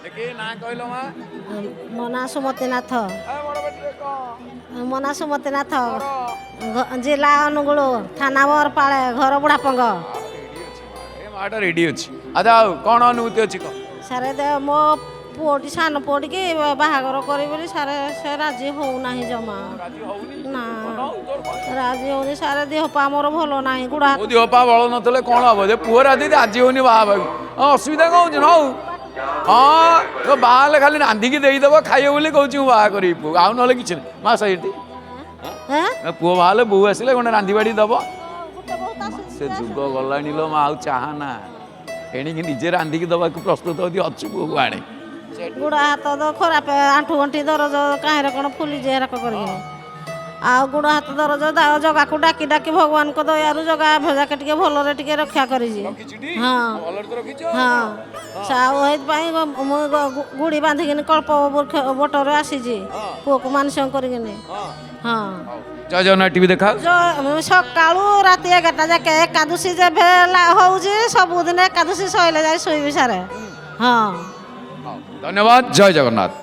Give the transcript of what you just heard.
ଦେଖି ନା କହିଲ ମା ମୋ ନାଁ ସୁମତି ନାଥ। ବଡ଼ ପାଟିରେ କହ ମୋ ନାଁ ସୁମତି ନାଥ, ଜିଲ୍ଲା ଅନୁଗୁଳ, ଥାନା ବରପାଳେ, ଘର ବୁଢ଼ାପଙ୍ଗ। ଏ ମାଟା ରେଡି ଅଛି। ଆଚ୍ଛା ଆଉ କ'ଣ ଅନୁଭୂତି ଅଛି କହ? ସାରେ ମୋ ପୁଅଟି ସାନ ପୁଅଟିକି ବାହାଘର କରିବି ବୋଲି ସାରେ ସେ ରାଜି ହଉନାହିଁ ଜମା। ରାଜି ହଉନି ନା ତୋର କ'ଣ? ରାଜି ହଉନି ସାରେ, ଦେହ ପା ମୋର ଭଲ ନାହିଁ, ଗୁଡ଼ା ମୋ ଦେହ ପା ବଳ ନଥିଲେ କ'ଣ ହବ ଯେ ପୁଅ ରାଜି ହଉନି ବାହା ହେବାକୁ। ହଁ ଅସୁବିଧା କ'ଣ ହଉଛି? ହଉ ହଁ ତ ବାହା ହେଲେ ଖାଲି ରାନ୍ଧିକି ଦେଇଦେବ ଖାଇବ ବୋଲି କହୁଛି ମୁଁ ବାହା କରିବି ପୁଅ, ଆଉ ନହେଲେ କିଛି ନାହିଁ। ମା ସେଇଠି ପୁଅ ବାହା ହେଲେ ବୋଉ ଆସିଲେ ଗୋଟେ ରାନ୍ଧି ବାଢ଼ି ଦବ। ସେ ଯୁଗ ଗଲାଣି ଲୋ ମା, ଆଉ ଚାହା ନା ଏଣିକି ନିଜେ ରାନ୍ଧିକି ଦେବାକୁ ପ୍ରସ୍ତୁତ ଯଦି ଅଛୁ ବୋଉ ଆଣେ। ଗୁଡ଼ା ହାତ ତ ଖରାପ, ଆଣ୍ଠୁ ଗଣ୍ଠି ଦରଜ କାହିଁରେ କ'ଣ ଫୁଲିଛି ହେରାକ କରିକିନି। ଆଉ ଗୁଡ଼ ହାତ ଦରଜ ଜଗାକୁ ଡାକି ଡାକି ଭଗବାନଙ୍କ ଦୟାରୁ ଜଗା ଭଜାକେ ଟିକେ ଭଲରେ ଟିକେ ରକ୍ଷା କରିଛି। ହଁ ହଁ ଆଉ ସେଇଥିପାଇଁ ମୁଁ ଗୁଡ଼ି ବାନ୍ଧିକିନି କଳ୍ପ ବଟରେ ଆସିଛି ପୁଅକୁ ମାନସିକ କରିକିନି। ହଁ ଜୟ ଜଗନ୍ନାଥ ଟିଭି ଦେଖା ସକାଳୁ ରାତି 11ଟା ଯାକେ ଏକାଦଶୀ ଯେବେ ହଉଛି ସବୁଦିନ ଏକାଦଶୀ ସଇଲେ ଯାଇ ଶୋଇବି ସାରେ। ହଁ ଧନ୍ୟବାଦ। ଜୟ ଜଗନ୍ନାଥ।